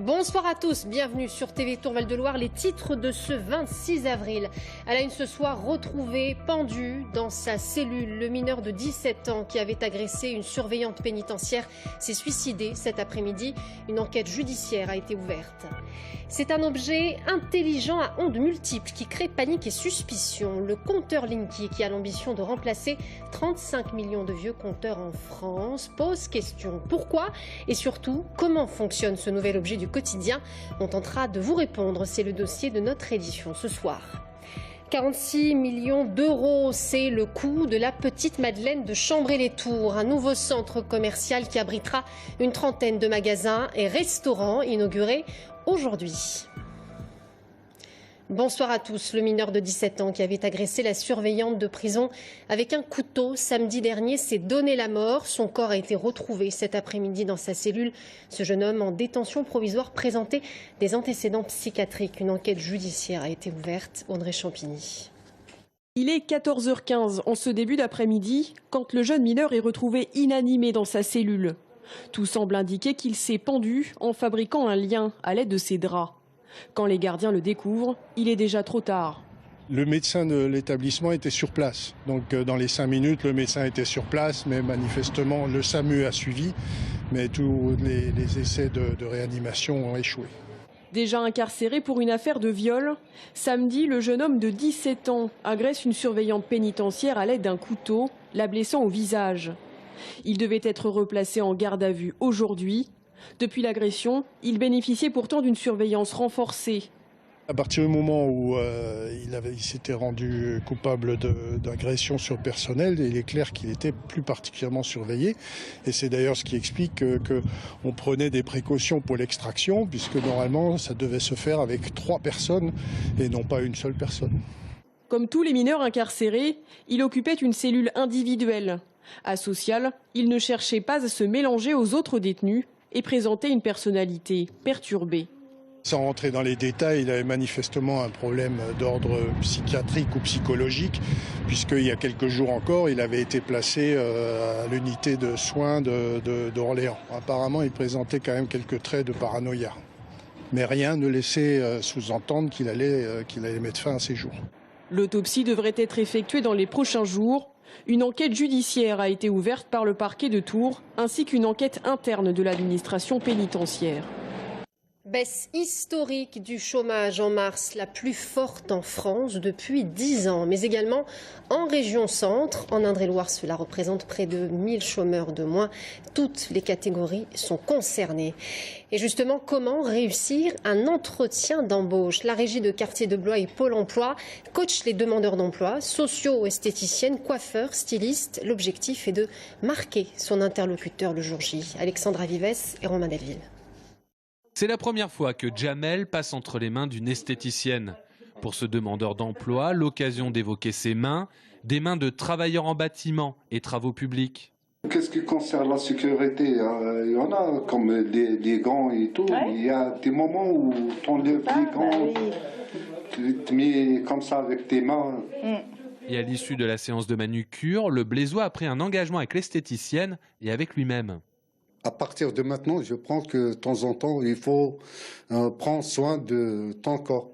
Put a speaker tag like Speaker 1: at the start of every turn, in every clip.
Speaker 1: Bonsoir à tous, bienvenue sur TV Tour Val-de-Loire. Les titres de ce 26 avril. À la une ce soir, retrouvé pendu dans sa cellule. Le mineur de 17 ans qui avait agressé une surveillante pénitentiaire s'est suicidé cet après-midi. Une enquête judiciaire a été ouverte. C'est un objet intelligent à ondes multiples qui crée panique et suspicion. Le compteur Linky, qui a l'ambition de remplacer 35 millions de vieux compteurs en France, pose question. Pourquoi et surtout, comment fonctionne ce nouvel objet du quotidien? On tentera de vous répondre. C'est le dossier de notre édition ce soir. 46 millions d'euros, c'est le coût de la Petite Madeleine de Chambray-les-Tours, un nouveau centre commercial qui abritera une trentaine de magasins et restaurants inaugurés aujourd'hui. Bonsoir à tous. Le mineur de 17 ans qui avait agressé la surveillante de prison avec un couteau samedi dernier s'est donné la mort. Son corps a été retrouvé cet après-midi dans sa cellule. Ce jeune homme en détention provisoire présentait des antécédents psychiatriques. Une enquête judiciaire a été ouverte. Audrey Champigny.
Speaker 2: Il est 14h15 en ce début d'après-midi quand le jeune mineur est retrouvé inanimé dans sa cellule. Tout semble indiquer qu'il s'est pendu en fabriquant un lien à l'aide de ses draps. Quand les gardiens le découvrent, il est déjà trop tard.
Speaker 3: Le médecin de l'établissement était sur place. Donc dans les 5 minutes, le médecin était sur place, mais manifestement le SAMU a suivi. Mais tous les essais de réanimation ont échoué.
Speaker 2: Déjà incarcéré pour une affaire de viol, samedi, le jeune homme de 17 ans agresse une surveillante pénitentiaire à l'aide d'un couteau, la blessant au visage. Il devait être replacé en garde à vue aujourd'hui. Depuis l'agression, il bénéficiait pourtant d'une surveillance renforcée.
Speaker 3: À partir du moment où il s'était rendu coupable d'agression sur personnel, il est clair qu'il était plus particulièrement surveillé. Et c'est d'ailleurs ce qui explique qu'on prenait des précautions pour l'extraction, puisque normalement ça devait se faire avec 3 personnes et non pas une seule personne.
Speaker 2: Comme tous les mineurs incarcérés, il occupait une cellule individuelle. Asocial, il ne cherchait pas à se mélanger aux autres détenus et présentait une personnalité perturbée.
Speaker 3: Sans rentrer dans les détails, il avait manifestement un problème d'ordre psychiatrique ou psychologique, puisqu'il y a quelques jours encore, il avait été placé à l'unité de soins d'Orléans. Apparemment, il présentait quand même quelques traits de paranoïa. Mais rien ne laissait sous-entendre qu'il allait mettre fin à ses jours.
Speaker 2: L'autopsie devrait être effectuée dans les prochains jours. Une enquête judiciaire a été ouverte par le parquet de Tours, ainsi qu'une enquête interne de l'administration pénitentiaire.
Speaker 1: Baisse historique du chômage en mars, la plus forte en France depuis 10 ans, mais également en région centre. En Indre-et-Loire, cela représente près de 1000 chômeurs de moins. Toutes les catégories sont concernées. Et justement, comment réussir un entretien d'embauche? La régie de quartier de Blois et Pôle emploi coach les demandeurs d'emploi, socio-esthéticiennes, coiffeurs, stylistes. L'objectif est de marquer son interlocuteur le jour J. Alexandra Vives et Romain Delville.
Speaker 4: C'est la première fois que Jamel passe entre les mains d'une esthéticienne. Pour ce demandeur d'emploi, l'occasion d'évoquer ses mains, des mains de travailleurs en bâtiment et travaux publics.
Speaker 5: Qu'est-ce qui concerne la sécurité? Il y en a comme des gants et tout. Ouais. Il y a des moments où tu enlèves les gants, tu te mets comme ça avec tes mains.
Speaker 4: Et à l'issue de la séance de manucure, le Blésois a pris un engagement avec l'esthéticienne et avec lui-même.
Speaker 5: À partir de maintenant, je pense que de temps en temps, il faut prendre soin de ton corps.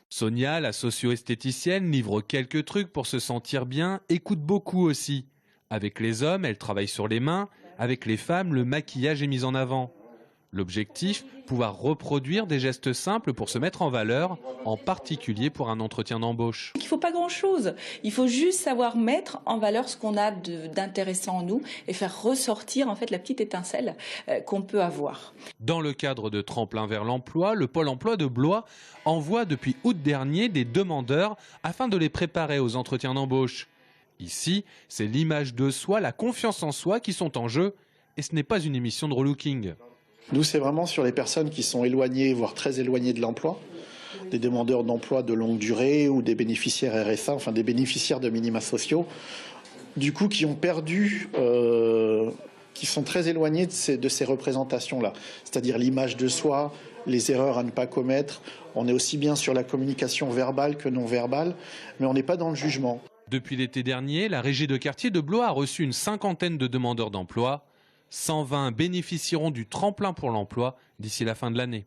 Speaker 4: Sonia, la socio-esthéticienne, livre quelques trucs pour se sentir bien, écoute beaucoup aussi. Avec les hommes, elle travaille sur les mains. Avec les femmes, le maquillage est mis en avant. L'objectif, pouvoir reproduire des gestes simples pour se mettre en valeur, en particulier pour un entretien d'embauche.
Speaker 6: Il ne faut pas grand-chose. Il faut juste savoir mettre en valeur ce qu'on a d'intéressant en nous et faire ressortir en fait la petite étincelle qu'on peut avoir.
Speaker 4: Dans le cadre de Tremplin vers l'emploi, le Pôle emploi de Blois envoie depuis août dernier des demandeurs afin de les préparer aux entretiens d'embauche. Ici, c'est l'image de soi, la confiance en soi qui sont en jeu et ce n'est pas une émission de relooking.
Speaker 7: Nous, c'est vraiment sur les personnes qui sont éloignées, voire très éloignées de l'emploi, des demandeurs d'emploi de longue durée ou des bénéficiaires RSA, enfin des bénéficiaires de minima sociaux, du coup qui ont perdu, qui sont très éloignés de ces représentations-là, c'est-à-dire l'image de soi, les erreurs à ne pas commettre. On est aussi bien sur la communication verbale que non verbale, mais on n'est pas dans le jugement.
Speaker 4: Depuis l'été dernier, la régie de quartier de Blois a reçu une 50aine de demandeurs d'emploi. 120 bénéficieront du tremplin pour l'emploi d'ici la fin de l'année.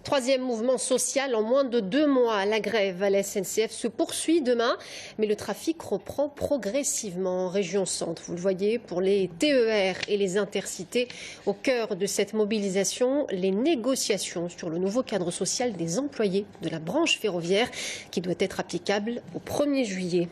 Speaker 1: Troisième mouvement social en moins de 2 mois. La grève à la SNCF se poursuit demain, mais le trafic reprend progressivement en région centre. Vous le voyez, pour les TER et les intercités, au cœur de cette mobilisation, les négociations sur le nouveau cadre social des employés de la branche ferroviaire qui doit être applicable au 1er juillet.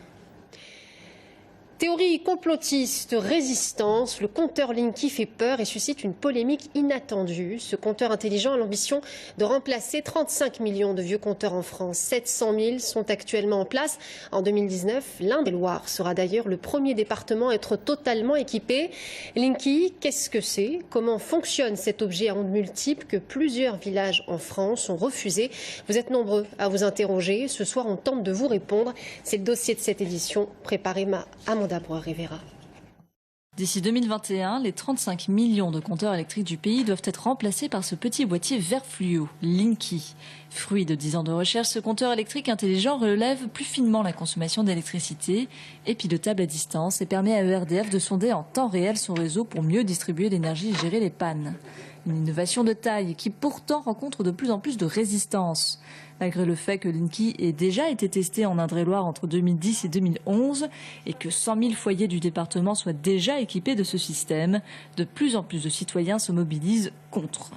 Speaker 1: Théorie complotiste, résistance, le compteur Linky fait peur et suscite une polémique inattendue. Ce compteur intelligent a l'ambition de remplacer 35 millions de vieux compteurs en France. 700 000 sont actuellement en place. En 2019, l'Indre-et-Loire sera d'ailleurs le premier département à être totalement équipé. Linky, qu'est-ce que c'est? Comment fonctionne cet objet à ondes multiples que plusieurs villages en France ont refusé? Vous êtes nombreux à vous interroger. Ce soir, on tente de vous répondre. C'est le dossier de cette édition préparé à Amanda Rivera.
Speaker 8: D'ici 2021, les 35 millions de compteurs électriques du pays doivent être remplacés par ce petit boîtier vert fluo, Linky. Fruit de 10 ans de recherche, ce compteur électrique intelligent relève plus finement la consommation d'électricité, est pilotable à distance et permet à ERDF de sonder en temps réel son réseau pour mieux distribuer l'énergie et gérer les pannes. Une innovation de taille qui pourtant rencontre de plus en plus de résistance. Malgré le fait que Linky ait déjà été testé en Indre-et-Loire entre 2010 et 2011 et que 100 000 foyers du département soient déjà équipés de ce système, de plus en plus de citoyens se mobilisent contre.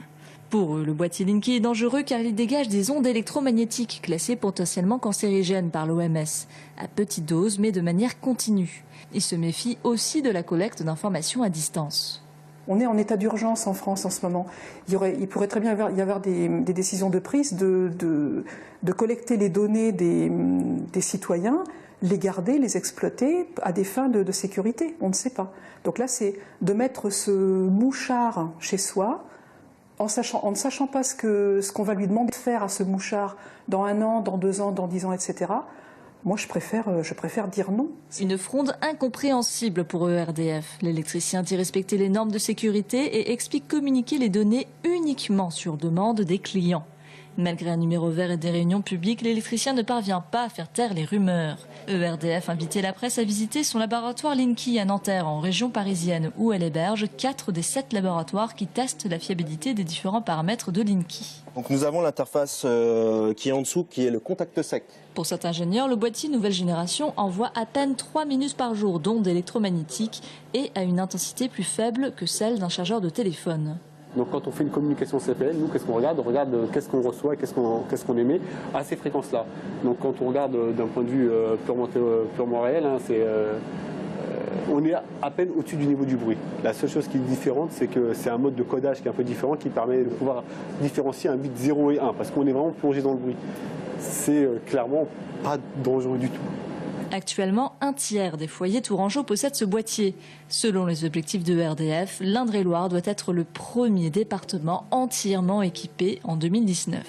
Speaker 8: Pour eux, le boîtier Linky est dangereux car il dégage des ondes électromagnétiques classées potentiellement cancérigènes par l'OMS, à petite dose mais de manière continue. Ils se méfient aussi de la collecte d'informations à distance.
Speaker 9: On est en état d'urgence en France en ce moment. Il pourrait très bien y avoir des décisions de prise de collecter les données des citoyens, les garder, les exploiter à des fins de sécurité. On ne sait pas. Donc là, c'est de mettre ce mouchard chez soi, en ne sachant pas ce qu'on va lui demander de faire à ce mouchard dans 1 an, dans 2 ans, dans 10 ans, etc. Moi, je préfère dire non.
Speaker 8: Une fronde incompréhensible pour ERDF. L'électricien dit respecter les normes de sécurité et explique communiquer les données uniquement sur demande des clients. Malgré un numéro vert et des réunions publiques, l'électricien ne parvient pas à faire taire les rumeurs. ERDF invitait la presse à visiter son laboratoire Linky à Nanterre, en région parisienne, où elle héberge 4 des 7 laboratoires qui testent la fiabilité des différents paramètres de Linky.
Speaker 10: Donc nous avons l'interface qui est en dessous, qui est le contact sec.
Speaker 8: Pour cet ingénieur, le boîtier nouvelle génération envoie à peine 3 minutes par jour d'ondes électromagnétiques et à une intensité plus faible que celle d'un chargeur de téléphone.
Speaker 11: Donc quand on fait une communication CPL, nous qu'est-ce qu'on regarde? On regarde qu'est-ce qu'on reçoit et qu'est-ce qu'on émet à ces fréquences-là. Donc quand on regarde d'un point de vue purement réel, on est à peine au-dessus du niveau du bruit. La seule chose qui est différente, c'est que c'est un mode de codage qui est un peu différent, qui permet de pouvoir différencier un bit 0 et 1, parce qu'on est vraiment plongé dans le bruit. C'est clairement pas dangereux du tout.
Speaker 8: Actuellement, 1/3 des foyers tourangeaux possèdent ce boîtier. Selon les objectifs de ERDF, l'Indre-et-Loire doit être le premier département entièrement équipé en 2019.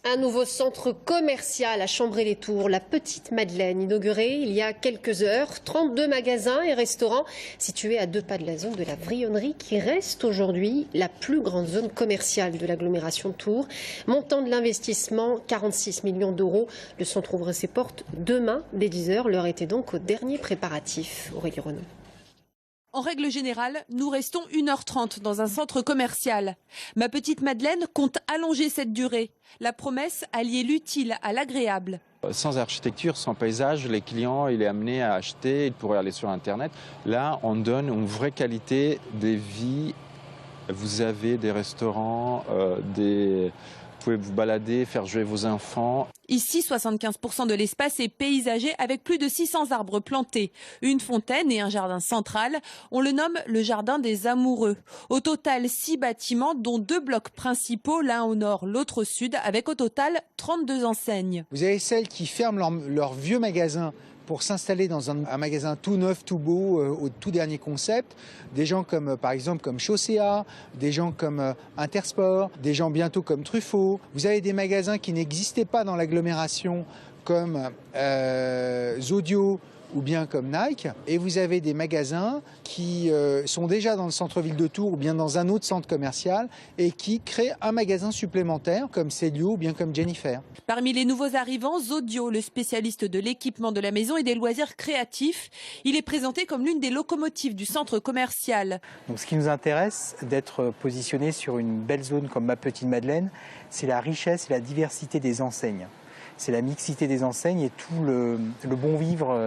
Speaker 1: Un nouveau centre commercial à Chambray-les-Tours, la Petite Madeleine, inauguré il y a quelques heures. 32 magasins et restaurants situés à 2 pas de la zone de la Vrionnerie qui reste aujourd'hui la plus grande zone commerciale de l'agglomération de Tours. Montant de l'investissement, 46 millions d'euros. Le centre ouvre ses portes demain dès 10h. L'heure était donc au dernier préparatif. Aurélie Renaud.
Speaker 12: En règle générale, nous restons 1h30 dans un centre commercial. Ma Petite Madeleine compte allonger cette durée. La promesse, allier l'utile à l'agréable.
Speaker 13: Sans architecture, sans paysage, les clients, il est amené à acheter, il pourrait aller sur Internet. Là, on donne une vraie qualité de vie. Vous avez des restaurants, vous pouvez vous balader, faire jouer vos enfants.
Speaker 12: Ici, 75% de l'espace est paysager avec plus de 600 arbres plantés. Une fontaine et un jardin central. On le nomme le jardin des amoureux. Au total, 6 bâtiments, dont 2 blocs principaux, l'un au nord, l'autre au sud, avec au total 32 enseignes.
Speaker 14: Vous avez celles qui ferment leur vieux magasin pour s'installer dans un magasin tout neuf, tout beau, au tout dernier concept. Des gens comme, par exemple, comme Chaussea, des gens comme Intersport, des gens bientôt comme Truffaut. Vous avez des magasins qui n'existaient pas dans l'agglomération, comme Zodio ou bien comme Nike. Et vous avez des magasins qui sont déjà dans le centre-ville de Tours ou bien dans un autre centre commercial et qui créent un magasin supplémentaire comme Célio ou bien comme Jennifer.
Speaker 12: Parmi les nouveaux arrivants, Zodio, le spécialiste de l'équipement de la maison et des loisirs créatifs. Il est présenté comme l'une des locomotives du centre commercial.
Speaker 15: Donc ce qui nous intéresse d'être positionné sur une belle zone comme Ma Petite Madeleine, c'est la richesse et la diversité des enseignes. C'est la mixité des enseignes et tout le bon vivre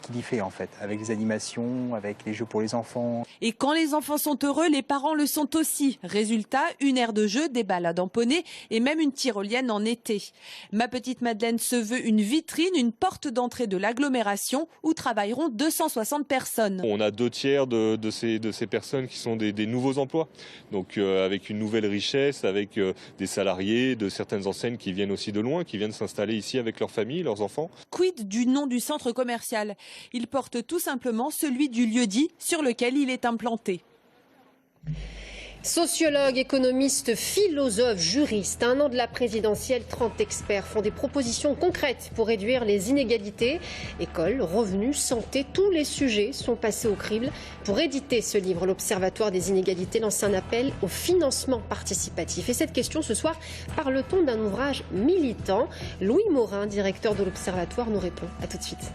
Speaker 15: qu'il y fait en fait, avec les animations, avec les jeux pour les enfants.
Speaker 12: Et quand les enfants sont heureux, les parents le sont aussi. Résultat, une aire de jeu, des balades en poney et même une tyrolienne en été. Ma Petite Madeleine se veut une vitrine, une porte d'entrée de l'agglomération où travailleront 260 personnes.
Speaker 16: On a 2/3 de ces personnes qui sont des nouveaux emplois. Donc avec une nouvelle richesse, avec des salariés de certaines enseignes qui viennent aussi de loin, qui viennent s'installer ici avec leurs familles, leurs enfants.
Speaker 12: Quid du nom du centre commercial? Il porte tout simplement celui du lieu-dit sur lequel il est implanté.
Speaker 1: Sociologues, économistes, philosophes, juristes, à un an de la présidentielle, 30 experts font des propositions concrètes pour réduire les inégalités. École, revenus, santé, tous les sujets sont passés au crible. Pour éditer ce livre, l'Observatoire des inégalités lance un appel au financement participatif. Et cette question ce soir, parle-t-on d'un ouvrage militant? Louis Morin, directeur de l'Observatoire, nous répond. À tout de suite.